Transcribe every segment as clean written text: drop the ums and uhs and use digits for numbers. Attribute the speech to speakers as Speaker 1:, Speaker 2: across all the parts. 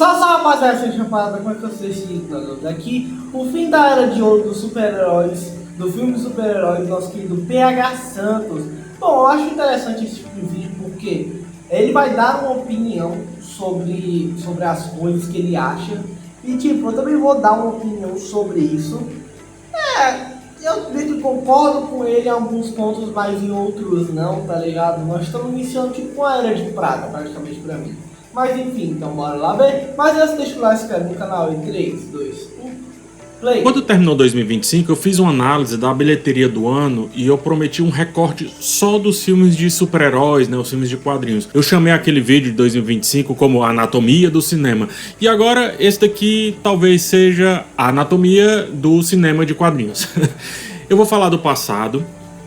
Speaker 1: Só rapaziada, essa chamada, como é que eu sei se daqui o fim da era de ouro dos super-heróis, do filme de super-heróis, nosso querido PH Santos. Bom, eu acho interessante esse tipo de vídeo porque ele vai dar uma opinião sobre as coisas que ele acha. E tipo, eu também vou dar uma opinião sobre isso. Eu meio que concordo com ele em alguns pontos, mas em outros não, tá ligado? Nós estamos iniciando tipo uma era de prata, praticamente pra mim. Mas enfim, então bora lá ver. Mas antes deixa o like, se inscreve no canal em 3, 2, 1, play!
Speaker 2: Quando terminou 2025, eu fiz uma análise da bilheteria do ano e eu prometi um recorte só dos filmes de super-heróis, né, os filmes de quadrinhos. Eu chamei aquele vídeo de 2025 como Anatomia do Cinema. E agora esse daqui talvez seja a Anatomia do Cinema de Quadrinhos. Eu vou falar do passado,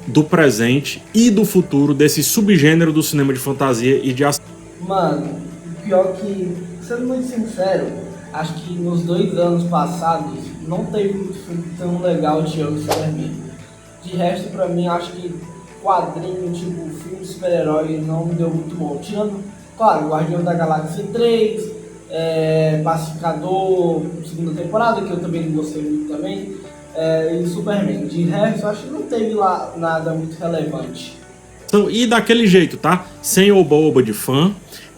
Speaker 2: do presente e do futuro desse subgênero do cinema de fantasia e de ação.
Speaker 1: Mano, pior que, sendo muito sincero, acho que nos 2 anos passados não teve um filme tão legal de Superman. De resto, pra mim, acho que quadrinho, tipo, filme de super-herói não deu muito bom. Tirando, claro, Guardião da Galáxia 3, Pacificador, segunda temporada, que eu também não gostei muito também, e Superman. De resto, acho que não teve lá nada muito relevante.
Speaker 2: Então, e daquele jeito, tá? Sem oba-oba de fã,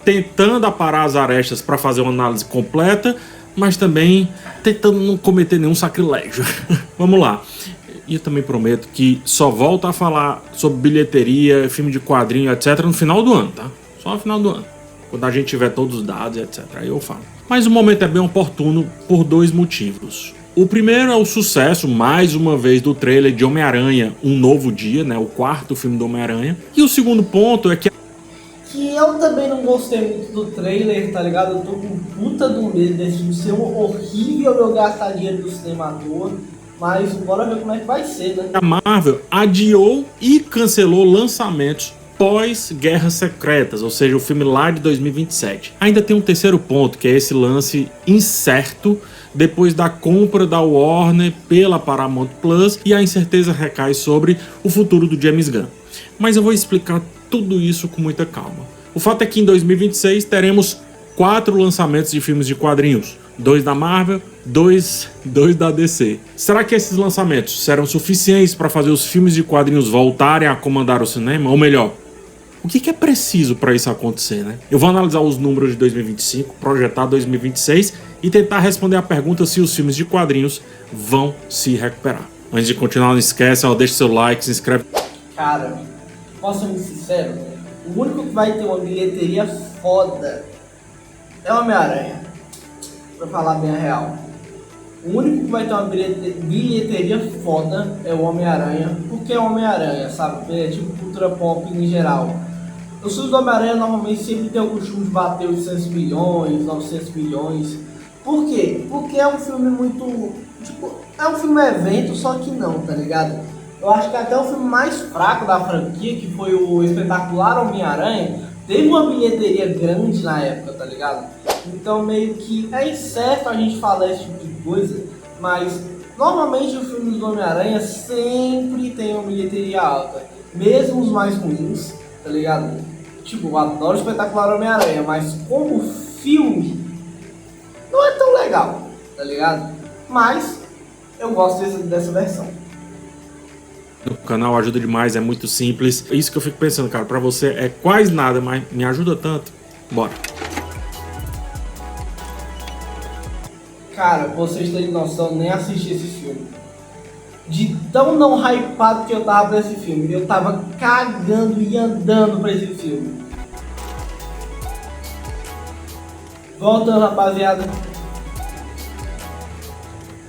Speaker 2: tentando aparar as arestas para fazer uma análise completa, mas também tentando não cometer nenhum sacrilégio. Vamos lá. E eu também prometo que só volto a falar sobre bilheteria, filme de quadrinho, etc. no final do ano, tá? Só no final do ano. Quando a gente tiver todos os dados, etc. Aí eu falo. Mas o momento é bem oportuno por 2 motivos. O primeiro é o sucesso, mais uma vez, do trailer de Homem-Aranha, Um Novo Dia, né? O 4º filme do Homem-Aranha. E o segundo ponto é que
Speaker 1: eu também não gostei muito do trailer, tá ligado? Eu tô com puta do medo desse filme ser horrível eu gastar dinheiro do cinema à toa. Mas bora ver como é que vai ser, né?
Speaker 2: a Marvel adiou e cancelou lançamentos pós-Guerras Secretas, ou seja, o filme lá de 2027. Ainda tem um terceiro ponto, que é esse lance incerto depois da compra da Warner pela Paramount Plus, e a incerteza recai sobre o futuro do James Gunn. Mas eu vou explicar tudo isso com muita calma. O fato é que em 2026 teremos 4 lançamentos de filmes de quadrinhos, 2 da Marvel, 2 da DC. Será que esses lançamentos serão suficientes para fazer os filmes de quadrinhos voltarem a comandar o cinema? Ou melhor, o que é preciso para isso acontecer, né? Eu vou analisar os números de 2025, projetar 2026 e tentar responder a pergunta se os filmes de quadrinhos vão se recuperar. Antes de continuar, não esquece, deixa seu like, se inscreve.
Speaker 1: Cara, posso ser muito sincero? O único que vai ter uma bilheteria foda é o Homem-Aranha. Pra falar bem a real. O único que vai ter uma bilheteria foda é o Homem-Aranha. Porque é o Homem-Aranha, sabe? É tipo cultura pop em geral. Os filmes do Homem-Aranha normalmente sempre tem o costume de bater 800 milhões, 900 milhões. Por quê? Porque é um filme muito... Tipo, é um filme evento, só que não, tá ligado? Eu acho que até o filme mais fraco da franquia, que foi o espetacular Homem-Aranha, teve uma bilheteria grande na época, tá ligado? Então meio que é incerto a gente falar esse tipo de coisa, mas normalmente os filmes do Homem-Aranha sempre tem uma bilheteria alta, mesmo os mais ruins, tá ligado? Tipo, eu adoro o espetacular Homem-Aranha, mas como filme não é tão legal, tá ligado? Mas eu gosto dessa versão.
Speaker 2: No canal ajuda demais, é muito simples. É isso que eu fico pensando, cara, pra você é quase nada, mas me ajuda tanto. Bora.
Speaker 1: Cara, vocês terem noção, nem assisti esse filme. De tão não hypado que eu tava pra esse filme. Eu tava cagando e andando pra esse filme. Voltando, rapaziada.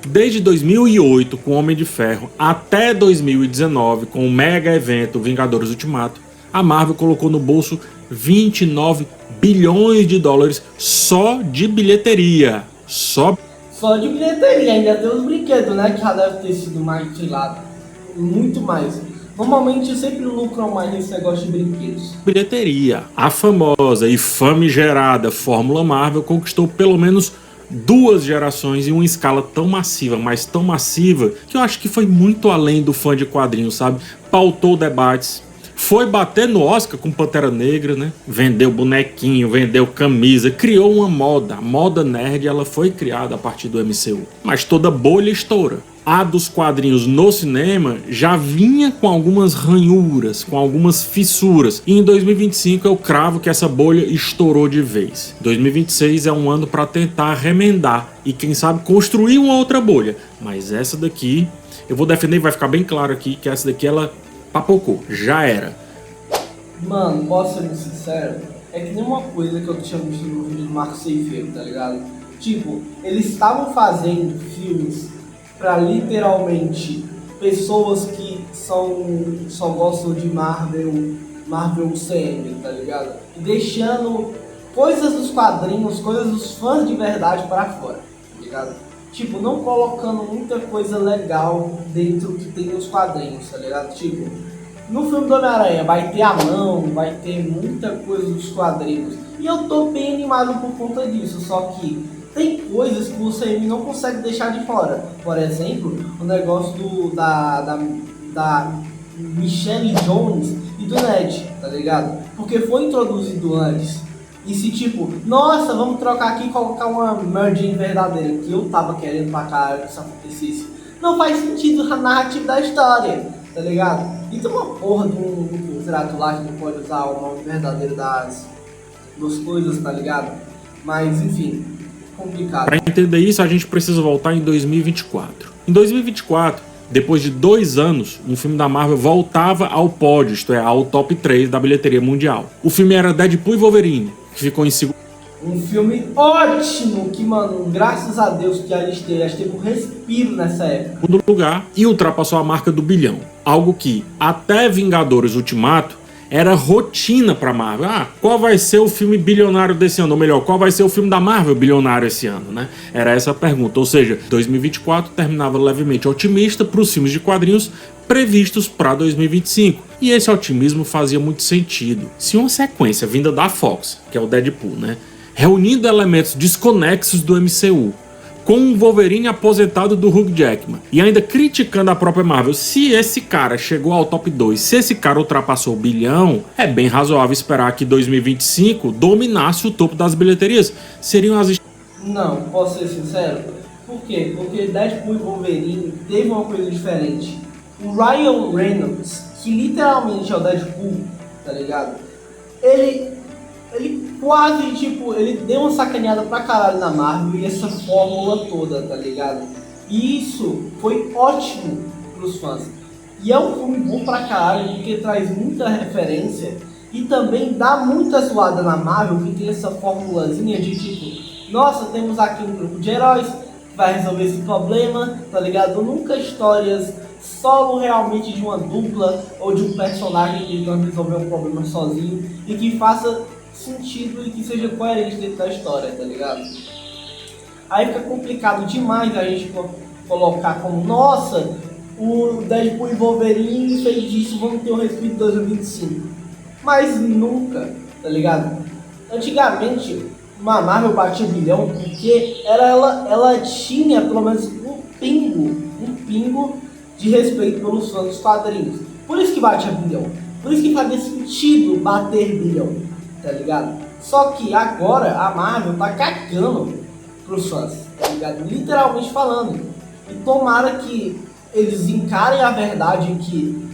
Speaker 2: Desde 2008 com Homem de Ferro até 2019 com o mega evento Vingadores Ultimato, a Marvel colocou no bolso 29 bilhões de dólares só de bilheteria. Só
Speaker 1: de bilheteria, ainda tem os brinquedos, né? Que já deve ter sido mais, sei lá, muito mais. Normalmente sempre lucram mais nesse negócio de brinquedos.
Speaker 2: Bilheteria. A famosa e famigerada Fórmula Marvel conquistou pelo menos 2 gerações em uma escala tão massiva, mas tão massiva, que eu acho que foi muito além do fã de quadrinhos, sabe? Pautou debates, Foi bater no Oscar com Pantera Negra, né? Vendeu bonequinho, vendeu camisa, criou uma moda. A moda nerd, ela foi criada a partir do MCU. Mas toda bolha estoura. A dos quadrinhos no cinema já vinha com algumas ranhuras, com algumas fissuras. E em 2025 eu cravo que essa bolha estourou de vez. 2026 é um ano para tentar remendar e quem sabe construir uma outra bolha. Mas essa daqui, eu vou defender e vai ficar bem claro aqui que essa daqui ela papocou, já era.
Speaker 1: Mano, posso ser muito sincero? É que nem uma coisa que eu tinha visto no vídeo do Marco Seifeiro, tá ligado? Tipo, eles estavam fazendo filmes pra literalmente pessoas que só gostam de Marvel CM, tá ligado? E deixando coisas dos quadrinhos, coisas dos fãs de verdade para fora, tá ligado? Tipo, não colocando muita coisa legal dentro que tem nos quadrinhos, tá ligado? Tipo, no filme do Homem-Aranha vai ter a mão, vai ter muita coisa dos quadrinhos. E eu tô bem animado por conta disso, só que tem coisas que o CM não consegue deixar de fora. Por exemplo, o negócio da Michelle Jones e do Ned, tá ligado? Porque foi introduzido antes. E se tipo, nossa, vamos trocar aqui e colocar uma merging verdadeira, que eu tava querendo pra caralho que isso acontecesse. Não faz sentido na narrativa da história, tá ligado? E tem uma porra de um contrato lá que não pode usar o nome verdadeiro das coisas, tá ligado? Mas enfim, complicado.
Speaker 2: Para entender isso, a gente precisa voltar em 2024. Em 2024, depois de 2 anos, um filme da Marvel voltava ao pódio, isto é, ao top 3 da bilheteria mundial. O filme era Deadpool e Wolverine, que ficou em segundo.
Speaker 1: Um filme ótimo, que, mano, graças a Deus que a gente teve um respiro nessa época.
Speaker 2: Lugar e ultrapassou a marca do bilhão. Algo que, até Vingadores Ultimato, era rotina pra Marvel. Qual vai ser o filme bilionário desse ano? Ou melhor, qual vai ser o filme da Marvel bilionário esse ano, né? Era essa a pergunta. Ou seja, 2024 terminava levemente otimista para os filmes de quadrinhos previstos para 2025. E esse otimismo fazia muito sentido. Se uma sequência vinda da Fox, que é o Deadpool, né, reunindo elementos desconexos do MCU, com um Wolverine aposentado do Hugh Jackman, e ainda criticando a própria Marvel, se esse cara chegou ao top 2, se esse cara ultrapassou o bilhão, é bem razoável esperar que 2025 dominasse o topo das bilheterias. Seriam as...
Speaker 1: Não, posso ser sincero? Por quê? Porque Deadpool e Wolverine teve uma coisa diferente. O Ryan Reynolds, que literalmente é o Deadpool, tá ligado? Ele quase, tipo, ele deu uma sacaneada pra caralho na Marvel e essa fórmula toda, tá ligado? E isso foi ótimo pros fãs. E é um filme bom pra caralho porque traz muita referência e também dá muita zoada na Marvel, que tem essa formulazinha de tipo, nossa, temos aqui um grupo de heróis que vai resolver esse problema, tá ligado? Nunca histórias solo realmente de uma dupla ou de um personagem tentando resolver um problema sozinho e que faça sentido e que seja coerente dentro da história, tá ligado? Aí fica complicado demais a gente colocar como, nossa, o Deadpool e Wolverine fez isso, vamos ter um respiro de 2025. Mas nunca, tá ligado? Antigamente, uma Marvel batia bilhão porque ela tinha pelo menos um pingo de respeito pelos fãs dos quadrinhos. Por isso que batia bilhão. Por isso que fazia sentido bater bilhão, tá ligado? Só que agora a Marvel tá cagando pros fãs, tá ligado? Literalmente falando. E tomara que eles encarem a verdade que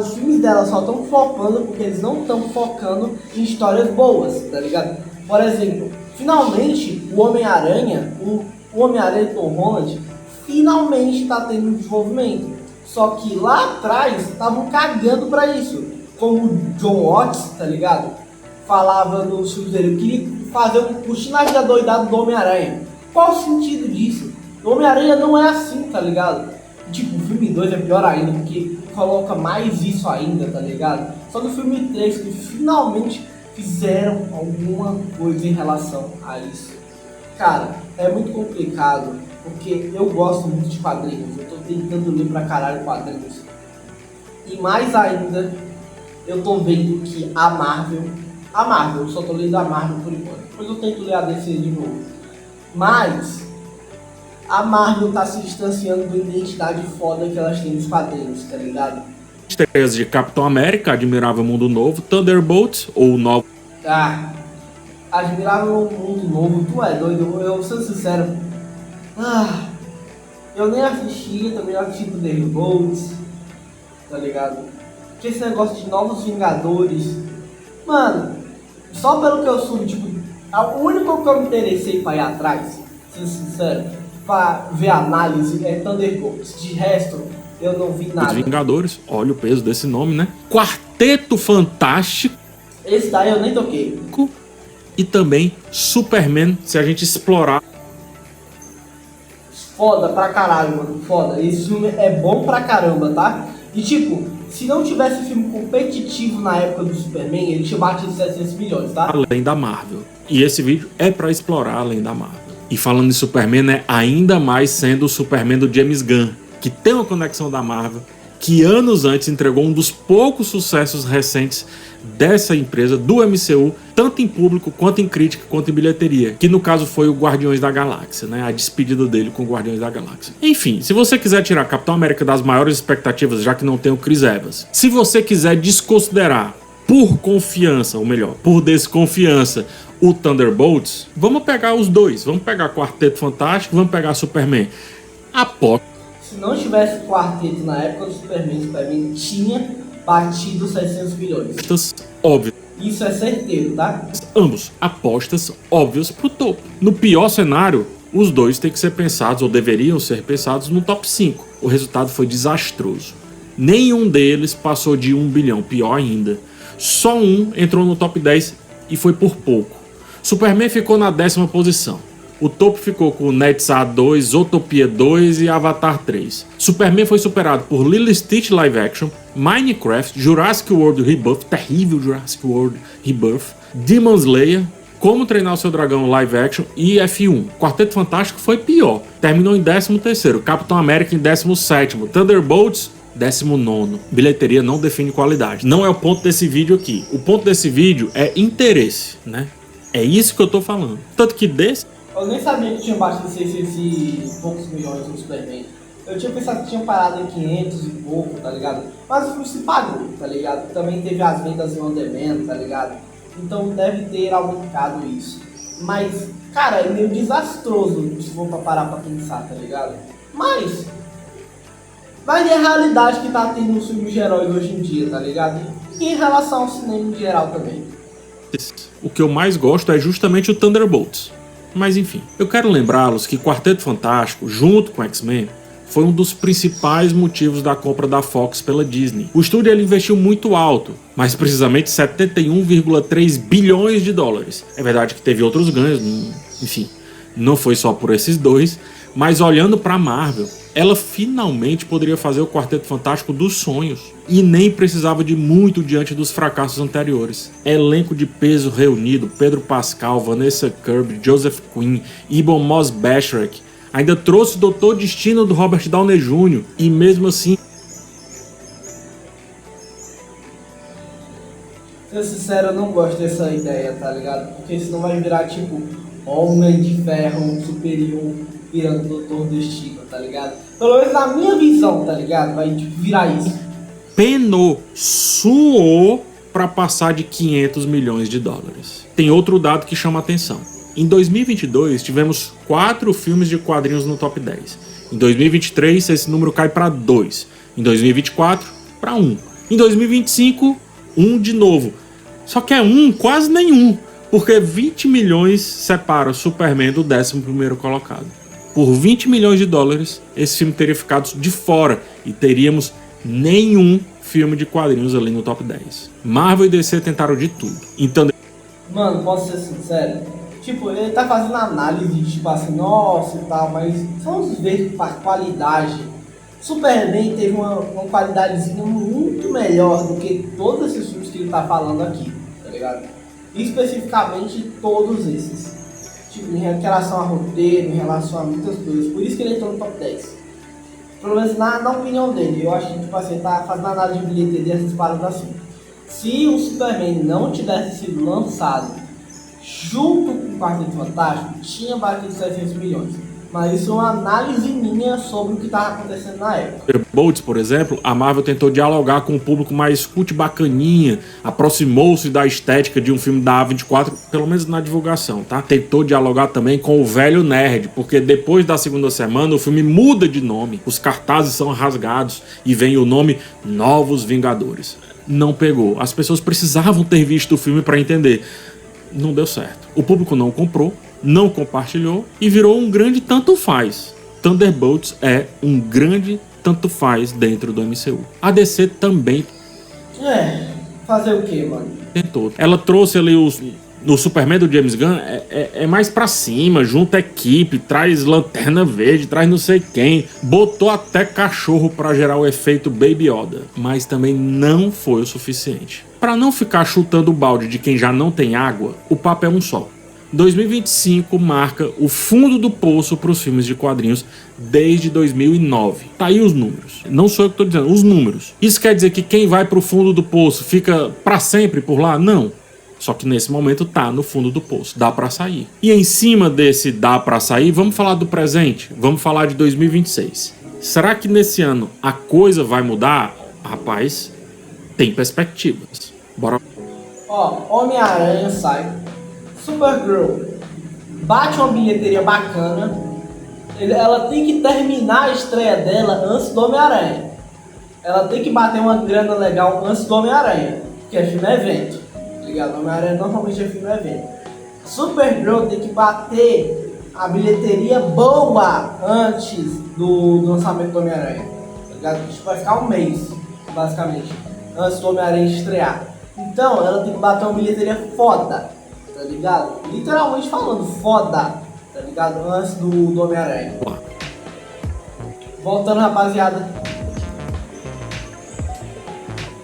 Speaker 1: os filmes dela só estão flopando porque eles não estão focando em histórias boas, tá ligado? Por exemplo, finalmente o Homem-Aranha, o Homem-Aranha Tom Holland, finalmente está tendo um desenvolvimento. Só que lá atrás estavam cagando pra isso. Como o John Watts, tá ligado? Falava nos filmes dele, eu queria fazer um personagem adoidado do Homem-Aranha. Qual o sentido disso? O Homem-Aranha não é assim, tá ligado? Tipo, o filme 2 é pior ainda, porque coloca mais isso ainda, tá ligado? Só no filme 3 que finalmente fizeram alguma coisa em relação a isso. Cara, é muito complicado, porque eu gosto muito de quadrinhos, eu tô tentando ler pra caralho quadrinhos. E mais ainda, eu tô vendo que a Marvel, eu só tô lendo a Marvel por enquanto, depois eu tento ler a DC de novo. Mas a Marvel tá se distanciando da identidade foda que elas têm nos quadrinhos, tá ligado?
Speaker 2: estreias de Capitão América, Admirável Mundo Novo, Thunderbolts, ou Novo...
Speaker 1: Ah, Admirável Mundo Novo, tu é doido, eu sou sincero. Eu nem assisti, também não assisti Thunderbolts, tá ligado? Porque esse negócio de Novos Vingadores, mano, só pelo que eu soube, tipo, o único que eu me interessei pra ir atrás, sendo sincero, pra ver análise é Thunderbolts. De resto, eu não vi nada.
Speaker 2: Os Vingadores, olha o peso desse nome, né? Quarteto Fantástico.
Speaker 1: Esse daí eu nem toquei.
Speaker 2: E também Superman, se a gente explorar.
Speaker 1: Foda pra caralho, mano. Foda. Esse filme é bom pra caramba, tá? E tipo, se não tivesse filme competitivo na época do Superman, ele tinha batido 700 milhões, tá?
Speaker 2: Além da Marvel. E esse vídeo é pra explorar além da Marvel. E falando em Superman, né, ainda mais sendo o Superman do James Gunn, que tem uma conexão da Marvel, que anos antes entregou um dos poucos sucessos recentes dessa empresa, do MCU, tanto em público, quanto em crítica, quanto em bilheteria, que no caso foi o Guardiões da Galáxia, né? A despedida dele com o Guardiões da Galáxia. Enfim, se você quiser tirar Capitão América das maiores expectativas, já que não tem o Chris Evans, se você quiser desconsiderar por confiança, ou melhor, por desconfiança, o Thunderbolts, vamos pegar os dois, vamos pegar Quarteto Fantástico, vamos pegar Superman. Aposto.
Speaker 1: Se não tivesse quarteto na época do Superman tinha batido 600 milhões.
Speaker 2: Óbvio.
Speaker 1: Isso é certeiro, tá?
Speaker 2: Ambos apostas óbvias pro topo. No pior cenário, os dois têm que ser pensados, ou deveriam ser pensados, no top 5. O resultado foi desastroso. Nenhum deles passou de 1 bilhão, pior ainda. Só um entrou no top 10 e foi por pouco. Superman ficou na 10ª posição. O topo ficou com Netstar 2, Zootopia 2 e Avatar 3. Superman foi superado por Lilo Stitch Live Action, Minecraft, Jurassic World Rebirth, terrível Jurassic World Rebirth, Demon Slayer, Como Treinar o Seu Dragão Live Action e F1. Quarteto Fantástico foi pior, terminou em 13º, Capitão América em 17º, Thunderbolts 19º. Bilheteria não define qualidade. Não é o ponto desse vídeo aqui. O ponto desse vídeo é interesse, né? É isso que eu tô falando. Tanto que desse...
Speaker 1: Eu nem sabia que tinha batido 600 e poucos milhões no Superman. Eu tinha pensado que tinha parado em 500 e pouco, tá ligado? Mas o filme se pagou, tá ligado? Também teve as vendas em on demand, tá ligado? Então deve ter aumentado isso. Mas, cara, é meio desastroso se for pra parar pra pensar, tá ligado? Mas é a realidade que tá tendo nos filmes de heróis hoje em dia, tá ligado? E em relação ao cinema em geral também.
Speaker 2: O que eu mais gosto é justamente o Thunderbolts. Mas enfim, eu quero lembrá-los que Quarteto Fantástico, junto com X-Men, foi um dos principais motivos da compra da Fox pela Disney. O estúdio ele investiu muito alto, mais precisamente 71,3 bilhões de dólares. É verdade que teve outros ganhos, enfim, não foi só por esses dois, mas olhando para Marvel, ela finalmente poderia fazer o Quarteto Fantástico dos sonhos e nem precisava de muito diante dos fracassos anteriores. Elenco de peso reunido, Pedro Pascal, Vanessa Kirby, Joseph Quinn, Ebon Moss-Bachrach, ainda trouxe o Doutor Destino do Robert Downey Jr. e mesmo assim...
Speaker 1: Sendo sincero, eu não gosto dessa ideia, tá ligado? Porque senão vai virar tipo Homem de Ferro superior virando Doutor Destino, tá ligado? Pelo menos na minha visão, tá ligado? Vai tipo, virar isso.
Speaker 2: Penou, suou para passar de 500 milhões de dólares. Tem outro dado que chama a atenção. Em 2022, tivemos 4 filmes de quadrinhos no top 10. Em 2023, esse número cai para 2. Em 2024, para 1. Em 2025, 1 de novo. Só que é quase nenhum, porque 20 milhões separa o Superman do 11º colocado. Por 20 milhões de dólares, esse filme teria ficado de fora e teríamos nenhum filme de quadrinhos ali no top 10. Marvel e DC tentaram de tudo. Então...
Speaker 1: Mano, posso ser sincero? Tipo, ele tá fazendo análise de tipo assim, nossa e tal, mas vamos ver a qualidade. Superman teve uma qualidadezinha muito melhor do que todos esses filmes que ele tá falando aqui, tá ligado? Especificamente todos esses. Tipo, em relação a roteiro, em relação a muitas coisas. Por isso que ele entrou no top 10. Pelo menos na opinião dele. Eu acho que tipo assim, ele tá fazendo análise de bilheteria essas paradas assim. Se o Superman não tivesse sido lançado junto com o Quarteto Fantástico, tinha batido 700 milhões. Mas isso é uma análise minha sobre o que estava acontecendo na época.
Speaker 2: Thunderbolts, por exemplo, a Marvel tentou dialogar com um público mais cult bacaninha, aproximou-se da estética de um filme da A24, pelo menos na divulgação, tá? Tentou dialogar também com o velho nerd, porque depois da segunda semana o filme muda de nome, os cartazes são rasgados e vem o nome Novos Vingadores. Não pegou. As pessoas precisavam ter visto o filme para entender. Não deu certo. O público não comprou, não compartilhou e virou um grande tanto faz. Thunderbolts é um grande tanto faz dentro do MCU. A DC também
Speaker 1: Fazer o que, mano?
Speaker 2: tentou. Ela trouxe ali o Superman do James Gunn é mais pra cima, junta a equipe, traz Lanterna Verde, traz não sei quem, botou até cachorro pra gerar o efeito Baby Yoda, mas também não foi o suficiente. Pra não ficar chutando o balde de quem já não tem água, o papo é um só. 2025 marca o fundo do poço para os filmes de quadrinhos desde 2009. Tá aí os números. Não sou eu que tô dizendo, os números. Isso quer dizer que quem vai pro fundo do poço fica para sempre por lá? Não. Só que nesse momento tá no fundo do poço, dá para sair. E em cima desse dá para sair, vamos falar do presente, vamos falar de 2026. Será que nesse ano a coisa vai mudar? Rapaz, tem perspectivas. Bora.
Speaker 1: Homem-Aranha sai, Supergirl bate uma bilheteria bacana, ela tem que terminar a estreia dela antes do Homem-Aranha. Ela tem que bater uma grana legal antes do Homem-Aranha, que é filme evento, tá ligado? Homem-Aranha normalmente é filme evento. Supergirl tem que bater a bilheteria boa antes do lançamento do Homem-Aranha, tá ligado? Isso vai ficar um mês, basicamente, antes do Homem-Aranha estrear. Então ela tem que bater uma bilheteria foda, tá ligado? Literalmente falando, foda, tá ligado? Antes do Homem-Aranha. Voltando, rapaziada.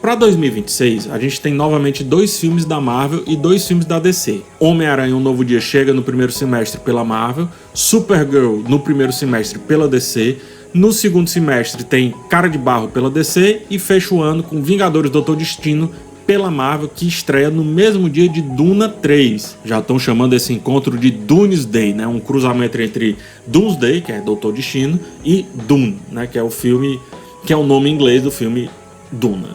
Speaker 2: Para 2026, a gente tem novamente 2 filmes da Marvel e 2 filmes da DC. Homem-Aranha Um Novo Dia chega no primeiro semestre pela Marvel, Supergirl no primeiro semestre pela DC, no segundo semestre tem Cara de Barro pela DC e fecha o ano com Vingadores Doutor Destino pela Marvel, que estreia no mesmo dia de Duna 3. Já estão chamando esse encontro de Doomsday, né? Um cruzamento entre Doomsday, que é Doutor Destino, e Dune, né? Que é o filme, que é o nome em inglês do filme Duna.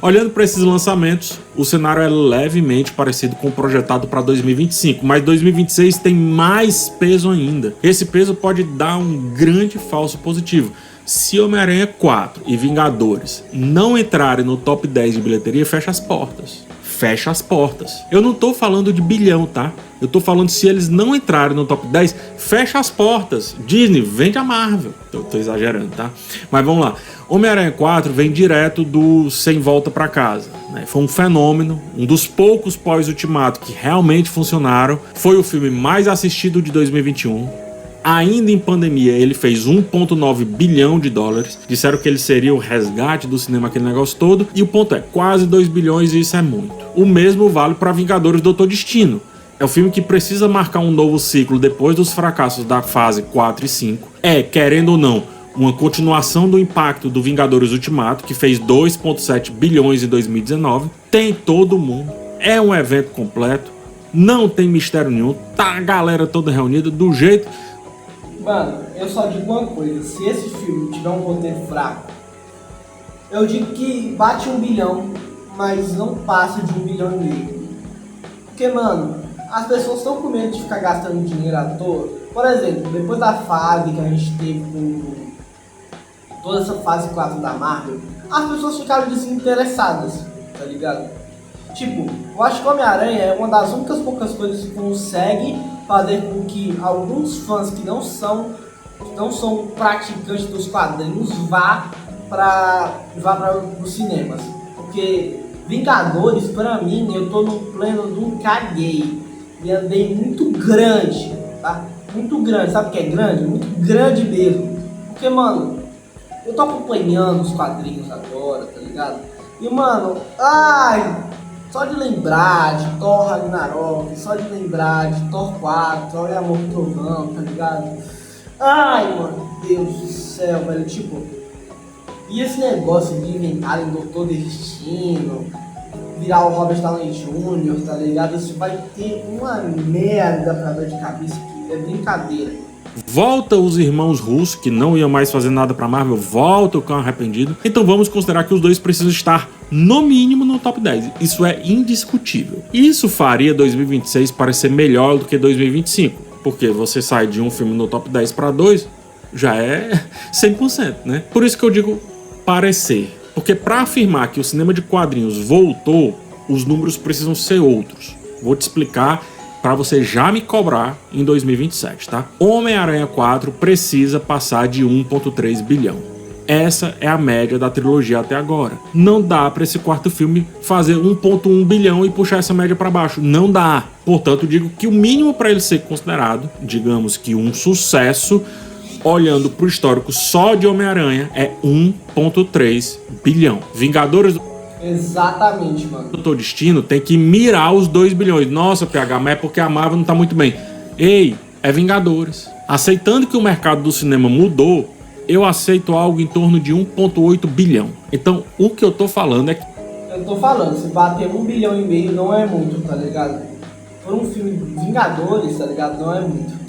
Speaker 2: Olhando para esses lançamentos, o cenário é levemente parecido com o projetado para 2025, mas 2026 tem mais peso ainda. Esse peso pode dar um grande falso positivo. Se Homem-Aranha 4 e Vingadores não entrarem no top 10 de bilheteria, fecha as portas. Fecha as portas. Eu não tô falando de bilhão, tá? Eu tô falando se eles não entrarem no top 10, fecha as portas. Disney, vende a Marvel. Eu tô exagerando, tá? Mas vamos lá. Homem-Aranha 4 vem direto do Sem Volta Pra Casa, né? Foi um fenômeno, um dos poucos pós-Ultimato que realmente funcionaram. Foi o filme mais assistido de 2021. Ainda em pandemia, ele fez 1,9 bilhão de dólares. Disseram que ele seria o resgate do cinema, aquele negócio todo. E o ponto é, quase 2 bilhões e isso é muito. O mesmo vale para Vingadores Doutor Destino. É o filme que precisa marcar um novo ciclo depois dos fracassos da fase 4 e 5. É, querendo ou não, uma continuação do impacto do Vingadores Ultimato, que fez 2,7 bilhões em 2019. Tem todo mundo. É um evento completo. Não tem mistério nenhum. Tá a galera toda reunida do jeito...
Speaker 1: Mano, eu só digo uma coisa, se esse filme tiver um roteiro fraco, eu digo que bate 1 bilhão, mas não passa de 1,5 bilhão. Porque, mano, as pessoas estão com medo de ficar gastando dinheiro à toa. Por exemplo, depois da fase que a gente teve com toda essa fase 4 da Marvel, as pessoas ficaram desinteressadas, tá ligado? Tipo, eu acho que o Homem-Aranha é uma das únicas poucas coisas que consegue fazer com que alguns fãs que não são praticantes dos quadrinhos vá para os cinemas. Porque Vingadores, pra mim, eu tô no pleno de um caguei. E andei muito grande, tá? Muito grande, sabe o que é grande? Muito grande mesmo. Porque, mano, eu tô acompanhando os quadrinhos agora, tá ligado? E, mano, só de lembrar de Thor Ragnarok, só de lembrar de Thor 4, Thor e Amor e Trovão, tá ligado? Ai, mano, Deus do céu, velho, tipo... E esse negócio de inventarem Doutor Destino, virar o Robert Downey Jr., tá ligado? Isso vai ter uma merda pra dor de cabeça que é brincadeira.
Speaker 2: volta os irmãos Russo, que não iam mais fazer nada pra Marvel, volta o Cão Arrependido. Então vamos considerar que os dois precisam estar no mínimo no top 10. Isso é indiscutível. Isso faria 2026 parecer melhor do que 2025, porque você sai de um filme no top 10 para dois, já é 100%, né? Por isso que eu digo parecer. Porque para afirmar que o cinema de quadrinhos voltou, os números precisam ser outros. Vou te explicar para você já me cobrar em 2027, tá? Homem-Aranha 4 precisa passar de 1,3 bilhão. Essa é a média da trilogia até agora. Não dá para esse quarto filme fazer 1,1 bilhão e puxar essa média para baixo. Não dá. Portanto, digo que o mínimo para ele ser considerado, digamos que um sucesso, olhando para o histórico só de Homem-Aranha, é 1,3 bilhão. Vingadores...
Speaker 1: Exatamente, mano.
Speaker 2: Doutor Destino tem que mirar os 2 bilhões. Nossa, PH, mas é porque a Marvel não tá muito bem. Ei, é Vingadores. Aceitando que o mercado do cinema mudou, eu aceito algo em torno de 1,8 bilhão. Então, o que eu tô falando é que...
Speaker 1: Eu tô falando, se bater 1,5 bilhão não é muito, tá ligado? Por um filme Vingadores, tá ligado? Não é muito.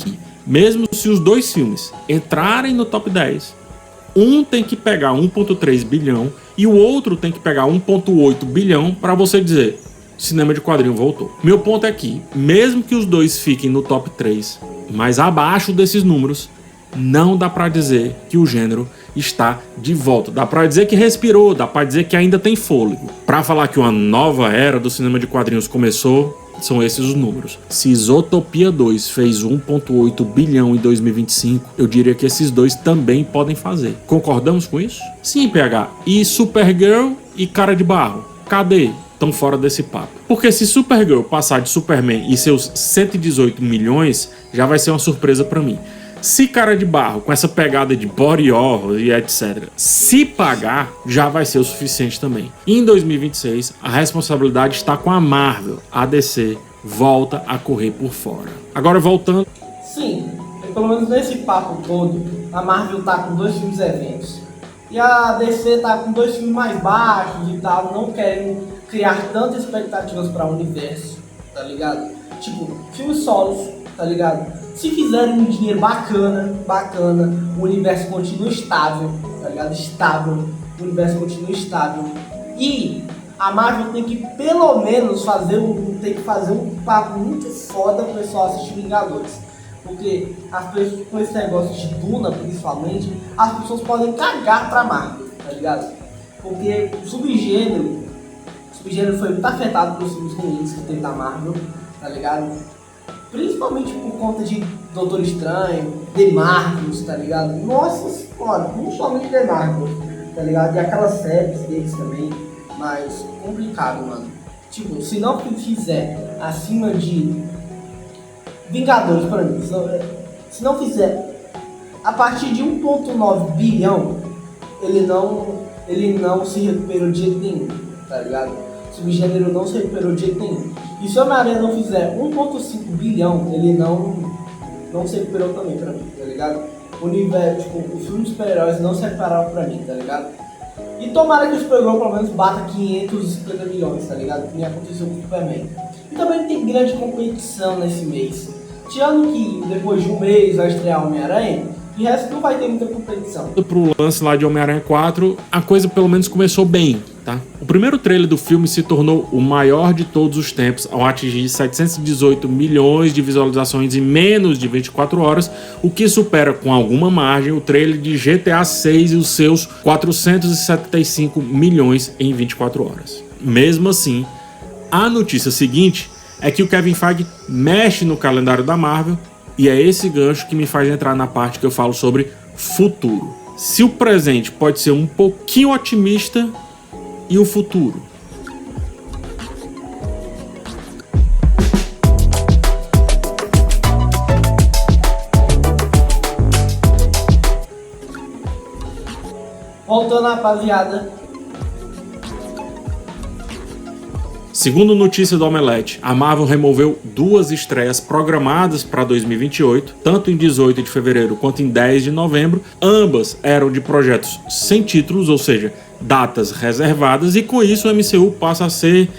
Speaker 2: Mesmo se os dois filmes entrarem no top 10, um tem que pegar 1,3 bilhão e o outro tem que pegar 1,8 bilhão para você dizer, cinema de quadrinho voltou. Meu ponto é que, mesmo que os dois fiquem no top 3, mas abaixo desses números, não dá pra dizer que o gênero está de volta. Dá pra dizer que respirou, dá pra dizer que ainda tem fôlego. Pra falar que uma nova era do cinema de quadrinhos começou, são esses os números. Se Isotopia 2 fez 1,8 bilhão em 2025, eu diria que esses dois também podem fazer. Concordamos com isso? Sim, PH. E Supergirl e Cara de Barro? Cadê? Estão fora desse papo. Porque se Supergirl passar de Superman e seus 118 milhões, já vai ser uma surpresa pra mim. Se Cara de Barro, com essa pegada de body horror e etc, se pagar, já vai ser o suficiente também. Em 2026, a responsabilidade está com a Marvel. A DC volta a correr por fora. Agora voltando...
Speaker 1: Sim, pelo menos nesse papo todo, a Marvel tá com 2 filmes eventos. E a DC tá com 2 filmes mais baixos e tal, não querem criar tantas expectativas para o universo, tá ligado? Tipo, filmes solos, tá ligado? Se fizerem um dinheiro bacana, o universo continua estável, tá ligado? Estável, o universo continua estável. E a Marvel tem que pelo menos fazer um papo muito foda pro pessoal assistir Vingadores. Porque as pessoas, com esse negócio de Duna, principalmente, as pessoas podem cagar pra Marvel, tá ligado? Porque o subgênero foi muito afetado pelos filmes ruins que teve da Marvel, tá ligado? Principalmente por conta de Doutor Estranho, The Marvels, tá ligado? Nossa senhora, principalmente The Marvels, tá ligado? E aquelas séries deles também, mas complicado, mano. Tipo, se não fizer acima de Vingadores pra mim, se não fizer a partir de 1,9 bilhão, ele não se recuperou de jeito nenhum, tá ligado? O subgênero não se recuperou de jeito nenhum. E se o Homem-Aranha não fizer 1,5 bilhão, ele não se recuperou também pra mim, tá ligado? O universo, tipo, o filme de super-heróis não se recuperaram pra mim, tá ligado? E tomara que o Supergirl pelo menos bata 550 milhões, tá ligado? Que nem aconteceu com o Superman. E também tem grande competição nesse mês. Tirando que depois de um mês vai estrear Homem-Aranha, de resto não vai ter muita competição.
Speaker 2: Pro lance lá de Homem-Aranha 4, a coisa pelo menos começou bem, tá? O primeiro trailer do filme se tornou o maior de todos os tempos ao atingir 718 milhões de visualizações em menos de 24 horas, o que supera com alguma margem o trailer de GTA 6 e os seus 475 milhões em 24 horas. Mesmo assim, a notícia seguinte é que o Kevin Feige mexe no calendário da Marvel. E é esse gancho que me faz entrar na parte que eu falo sobre futuro. Se o presente pode ser um pouquinho otimista, e o futuro?
Speaker 1: Voltando, rapaziada.
Speaker 2: Segundo notícia do Omelete, a Marvel removeu 2 estreias programadas para 2028, tanto em 18 de fevereiro quanto em 10 de novembro. Ambas eram de projetos sem títulos, ou seja, datas reservadas, e com isso o MCU passa a ser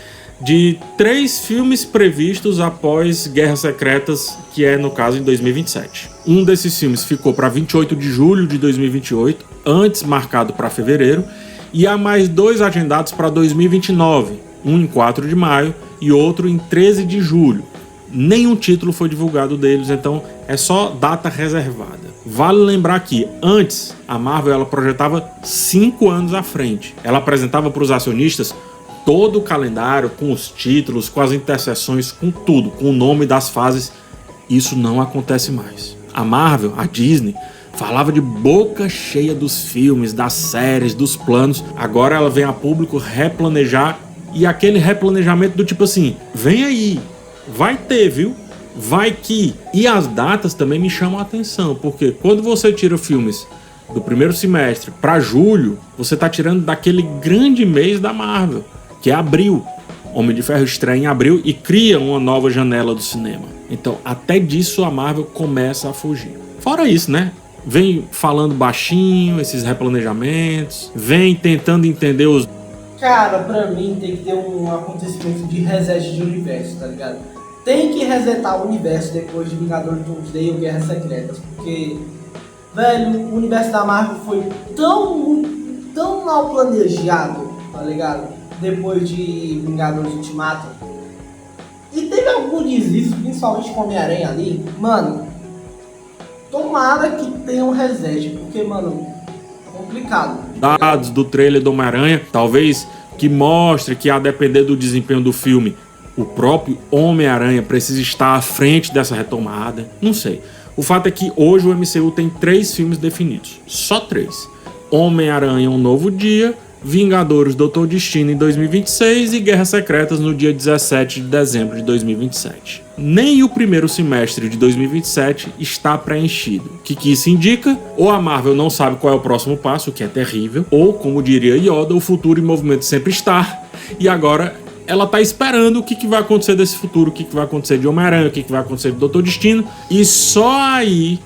Speaker 2: de 3 filmes previstos após Guerras Secretas, que é, no caso, em 2027. Um desses filmes ficou para 28 de julho de 2028, antes marcado para fevereiro, e há mais 2 agendados para 2029, um em 4 de maio e outro em 13 de julho. Nenhum título foi divulgado deles, então é só data reservada. Vale lembrar que antes a Marvel ela projetava 5 anos à frente. Ela apresentava para os acionistas todo o calendário, com os títulos, com as interseções, com tudo, com o nome das fases. Isso não acontece mais. A Marvel, a Disney, falava de boca cheia dos filmes, das séries, dos planos. Agora ela vem a público replanejar, e aquele replanejamento do tipo assim, vem aí, vai ter, viu? Vai que... E as datas também me chamam a atenção, porque quando você tira filmes do primeiro semestre para julho, você está tirando daquele grande mês da Marvel, que é abril. Homem de Ferro estreia em abril e cria uma nova janela do cinema. Então, até disso a Marvel começa a fugir. Fora isso, né? Vem falando baixinho, esses replanejamentos, vem tentando entender os...
Speaker 1: Cara, pra mim tem que ter um acontecimento de reset de universo, tá ligado? Tem que resetar o universo depois de Vingadores Doomsday ou Guerras Secretas, porque, velho, o universo da Marvel foi tão mal planejado, tá ligado? Depois de Vingadores Ultimato. E teve algum deslize, principalmente com Homem-Aranha ali. Mano, tomara que tenha um reset, porque, mano, é complicado.
Speaker 2: Dados do trailer do Homem-Aranha, talvez que mostre que, a depender do desempenho do filme, o próprio Homem-Aranha precisa estar à frente dessa retomada. Não sei. O fato é que hoje o MCU tem 3 filmes definidos. Só 3. Homem-Aranha Um Novo Dia, Vingadores Doutor Destino em 2026 e Guerras Secretas no dia 17 de dezembro de 2027. Nem o primeiro semestre de 2027 está preenchido. O que isso indica? Ou a Marvel não sabe qual é o próximo passo, o que é terrível, ou, como diria Yoda, o futuro em movimento sempre está, e agora ela tá esperando o que vai acontecer desse futuro, o que vai acontecer de Homem-Aranha, o que vai acontecer de Doutor Destino, e só aí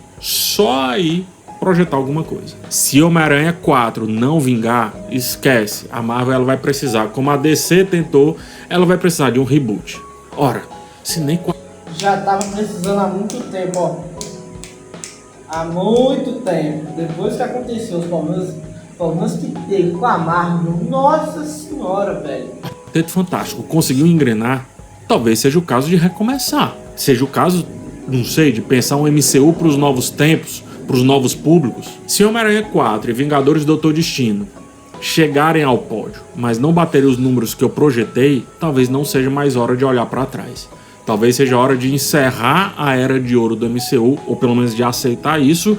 Speaker 2: projetar alguma coisa. Se Homem-Aranha 4 não vingar, esquece. A Marvel ela vai precisar, como a DC tentou, ela vai precisar de um reboot. Ora, se nem...
Speaker 1: Já tava precisando há muito tempo, ó. Há muito tempo. Depois que aconteceu os problemas que teve com a Marvel, nossa senhora, velho.
Speaker 2: Quarteto Fantástico conseguiu engrenar, talvez seja o caso de recomeçar. Seja o caso, não sei, de pensar um MCU para os novos tempos, para os novos públicos. Se Homem-Aranha 4 e Vingadores Doutor Destino chegarem ao pódio, mas não baterem os números que eu projetei, talvez não seja mais hora de olhar para trás. Talvez seja hora de encerrar a era de ouro do MCU, ou pelo menos de aceitar isso,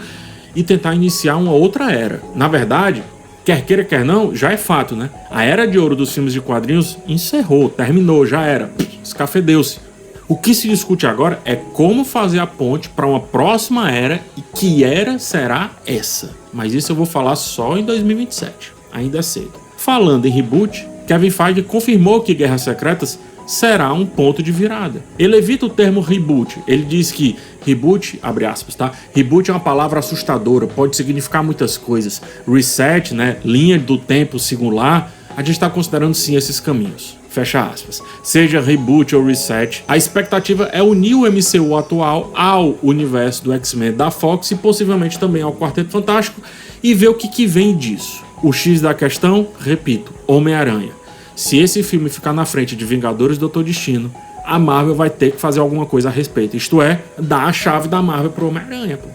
Speaker 2: e tentar iniciar uma outra era. Na verdade, quer queira, quer não, já é fato, né? A era de ouro dos filmes de quadrinhos encerrou, terminou, já era, escafedeu-se. O que se discute agora é como fazer a ponte para uma próxima era, e que era será essa. Mas isso eu vou falar só em 2027, ainda é cedo. Falando em reboot, Kevin Feige confirmou que Guerras Secretas será um ponto de virada. Ele evita o termo reboot. Ele diz que reboot, abre aspas, tá? Reboot é uma palavra assustadora, pode significar muitas coisas. Reset, né? Linha do tempo singular. A gente está considerando sim esses caminhos. Fecha aspas. Seja reboot ou reset, a expectativa é unir o MCU atual ao universo do X-Men da Fox e possivelmente também ao Quarteto Fantástico e ver o que vem disso. O X da questão, repito, Homem-Aranha. Se esse filme ficar na frente de Vingadores e Doutor Destino, a Marvel vai ter que fazer alguma coisa a respeito. Isto é, dar a chave da Marvel pro Homem-Aranha, pô.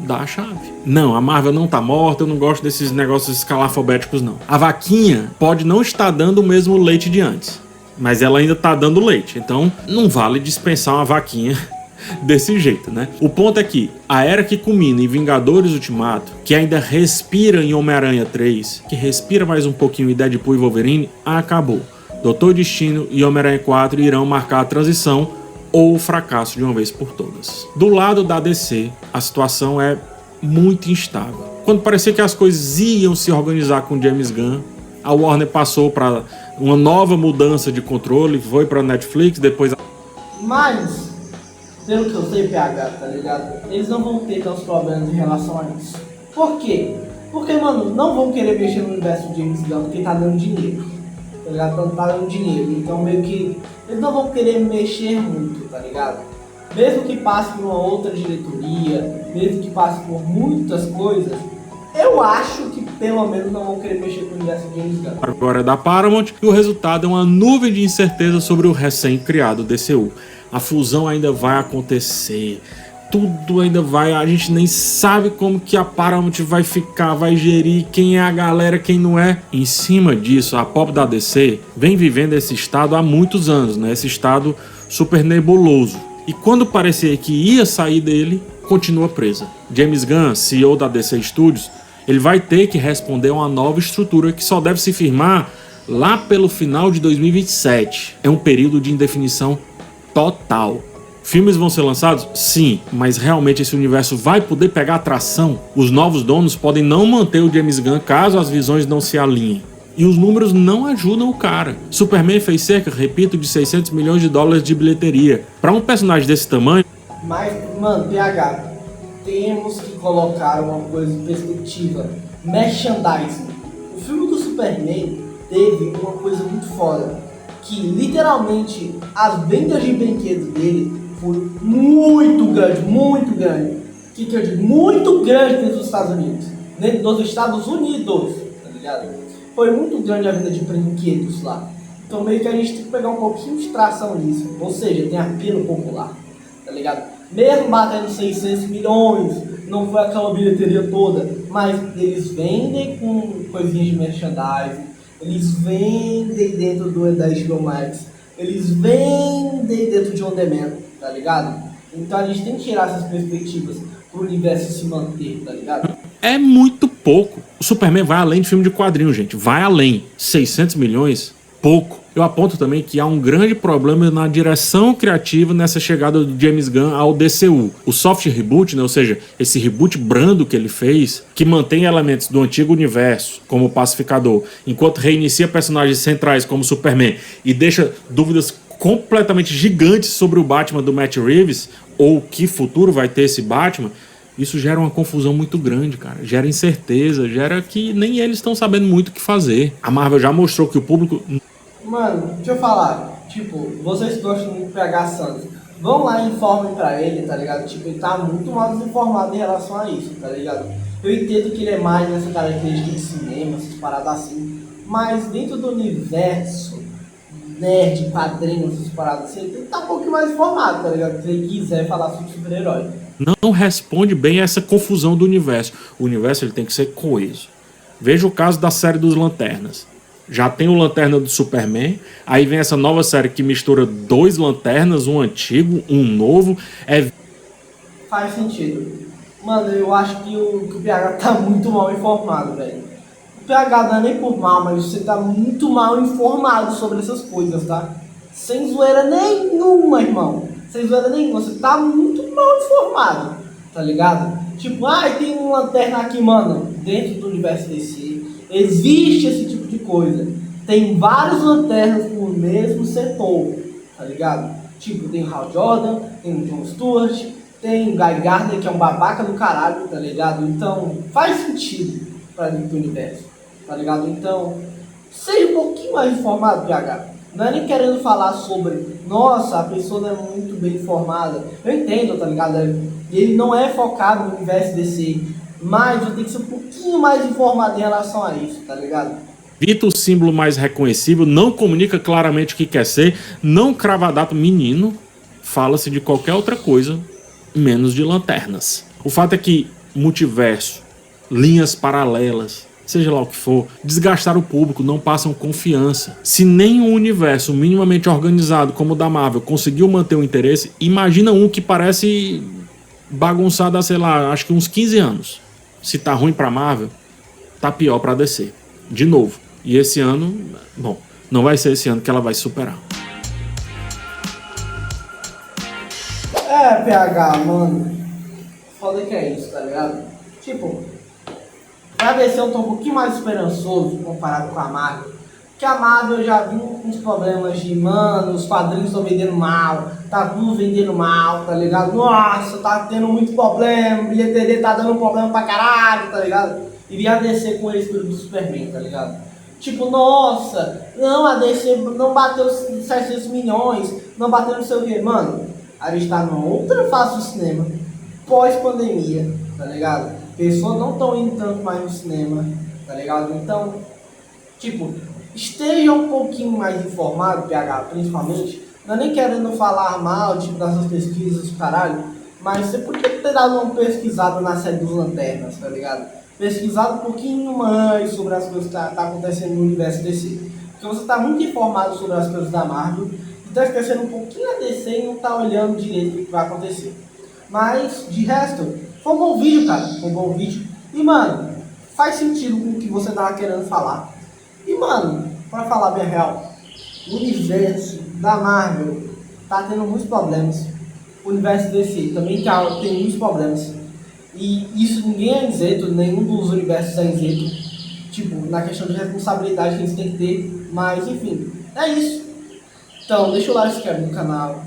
Speaker 2: Dá a chave. Não, a Marvel não tá morta, eu não gosto desses negócios escalafobéticos, não. A vaquinha pode não estar dando o mesmo leite de antes, mas ela ainda tá dando leite. Então, não vale dispensar uma vaquinha desse jeito, né? O ponto é que a era que culmina em Vingadores Ultimato, que ainda respira em Homem-Aranha 3, que respira mais um pouquinho em Deadpool e Wolverine, acabou. Doutor Destino e Homem-Aranha 4 irão marcar a transição ou o fracasso de uma vez por todas. Do lado da DC, a situação é muito instável. Quando parecia que as coisas iam se organizar com James Gunn, a Warner passou para uma nova mudança de controle, foi para Netflix, depois...
Speaker 1: Mas, pelo que eu sei, PH, tá ligado? Eles não vão ter tantos problemas em relação a isso. Por quê? Porque, mano, não vão querer mexer no universo de James Gunn porque tá dando dinheiro. tá ligado? Então tá dando dinheiro. Então meio que eles não vão querer mexer muito, tá ligado? Mesmo que passe por uma outra diretoria, mesmo que passe por muitas coisas, eu acho que pelo menos não vão querer mexer com o universo de James Gunn.
Speaker 2: Agora é da Paramount e o resultado é uma nuvem de incerteza sobre o recém-criado DCU. A fusão ainda vai acontecer, tudo ainda vai, a gente nem sabe como que a Paramount vai ficar, vai gerir, quem é a galera, quem não é. Em cima disso, a pop da DC vem vivendo esse estado há muitos anos, né? Esse estado super nebuloso. E quando parecia que ia sair dele, continua presa. James Gunn, CEO da DC Studios, ele vai ter que responder a uma nova estrutura que só deve se firmar lá pelo final de 2027. É um período de indefinição total. Filmes vão ser lançados? Sim, mas realmente esse universo vai poder pegar atração? Os novos donos podem não manter o James Gunn caso as visões não se alinhem. E os números não ajudam o cara. Superman fez cerca, repito, de 600 milhões de dólares de bilheteria. Para um personagem desse tamanho...
Speaker 1: Mas, mano, PH, temos que colocar uma coisa em perspectiva. Merchandising. O filme do Superman teve uma coisa muito foda, que literalmente as vendas de brinquedos dele foram muito grande, muito grande. O que eu digo? Muito grande dentro dos Estados Unidos. Dentro dos Estados Unidos, tá ligado? Foi muito grande a venda de brinquedos lá. Então meio que a gente tem que pegar um pouquinho de tração nisso. Ou seja, tem apelo popular, tá ligado? Mesmo batendo 600 milhões, não foi aquela bilheteria toda, mas eles vendem com coisinhas de merchandising, eles vendem dentro da HBO Max, eles vendem dentro de On Demand, tá ligado? Então a gente tem que tirar essas perspectivas pro universo se manter, tá ligado?
Speaker 2: É muito pouco. O Superman vai além de filme de quadrinho, gente. Vai além. 600 milhões? Pouco. Eu aponto também que há um grande problema na direção criativa nessa chegada do James Gunn ao DCU. O soft reboot, né, ou seja, esse reboot brando que ele fez, que mantém elementos do antigo universo, como o Pacificador, enquanto reinicia personagens centrais como Superman e deixa dúvidas completamente gigantes sobre o Batman do Matt Reeves, ou que futuro vai ter esse Batman. Isso gera uma confusão muito grande, cara. Gera incerteza, gera que nem eles estão sabendo muito o que fazer. A Marvel já mostrou que o público...
Speaker 1: Mano, deixa eu falar. Tipo, vocês gostam muito de PH Santos. Vão lá e informem pra ele, tá ligado? Tipo, ele tá muito mal desinformado em relação a isso, tá ligado? Eu entendo que ele é mais nessa característica de cinema, essas paradas assim. Mas dentro do universo nerd, quadrinhos, essas paradas assim, ele tem que estar um pouquinho mais informado, tá ligado? Se ele quiser falar sobre super-herói.
Speaker 2: Não responde bem a essa confusão do universo. O universo ele tem que ser coeso. Veja o caso da série dos Lanternas. Já tem o Lanterna do Superman, aí vem essa nova série que mistura dois Lanternas, um antigo, um novo.
Speaker 1: Faz sentido. Mano, eu acho que o PH tá muito mal informado, velho. O PH não é nem por mal, mas você tá muito mal informado sobre essas coisas, tá? Sem zoeira nenhuma, irmão. Sem zoeira nenhuma, você tá muito mal informado, tá ligado? Tipo, tem um lanterna aqui, mano, dentro do universo DC. Existe esse tipo de coisa. Tem vários lanternas no mesmo setor, tá ligado? Tipo, tem o Hal Jordan, tem o Jon Stewart, tem o Guy Gardner, que é um babaca do caralho, tá ligado? Então, faz sentido pra dentro do universo, tá ligado? Então, seja um pouquinho mais informado, PH. Não é nem querendo falar sobre, nossa, a pessoa não é muito bem informada. Eu entendo, tá ligado? Ele não é focado no universo DC, mas eu tenho que ser um pouquinho mais informado em relação a isso, tá ligado?
Speaker 2: Evita o símbolo mais reconhecível, não comunica claramente o que quer ser, não crava a data. Menino, fala-se de qualquer outra coisa, menos de lanternas. O fato é que multiverso, linhas paralelas, seja lá o que for, desgastaram o público, não passam confiança. Se nem um universo minimamente organizado como o da Marvel conseguiu manter o interesse, imagina um que parece bagunçado há, sei lá, acho que uns 15 anos. Se tá ruim pra Marvel, tá pior pra DC. De novo. E esse ano, bom, não vai ser esse ano que ela vai superar.
Speaker 1: PH, mano. Foda que é isso, tá ligado? Tipo, pra DC eu tô um pouquinho mais esperançoso comparado com a Marvel. Porque a Marvel já viu uns problemas de, mano, os quadrinhos estão vendendo mal, tá tudo vendendo mal, tá ligado? Nossa, tá tendo muito problema, bilheteria tá dando problema pra caralho, tá ligado? E via DC com o espírito do Superman, tá ligado? Tipo, nossa, não, a DC não bateu 700 milhões, não bateu não sei o que. Mano, a gente tá numa outra fase do cinema, pós-pandemia, tá ligado? Pessoas não estão indo tanto mais no cinema, tá ligado? Então, tipo, esteja um pouquinho mais informado, PH, principalmente. Não é nem querendo falar mal, tipo, das suas pesquisas, caralho, mas você podia ter dado uma pesquisada na série dos Lanternas, tá ligado? Pesquisado um pouquinho mais sobre as coisas que tá acontecendo no universo DC. Porque você tá muito informado sobre as coisas da Marvel, e tá esquecendo um pouquinho a DC e não tá olhando direito o que vai acontecer. Mas, de resto, foi um bom vídeo, cara. Foi um bom vídeo. E, mano, faz sentido com o que você tava querendo falar. E, mano, pra falar bem real, o universo da Marvel tá tendo muitos problemas. O universo DC também tem muitos problemas. E isso ninguém é isento, nenhum dos universos é isento. Tipo, na questão de responsabilidade que eles têm que ter. Mas, enfim, é isso. Então, deixa o like, se inscreve no canal.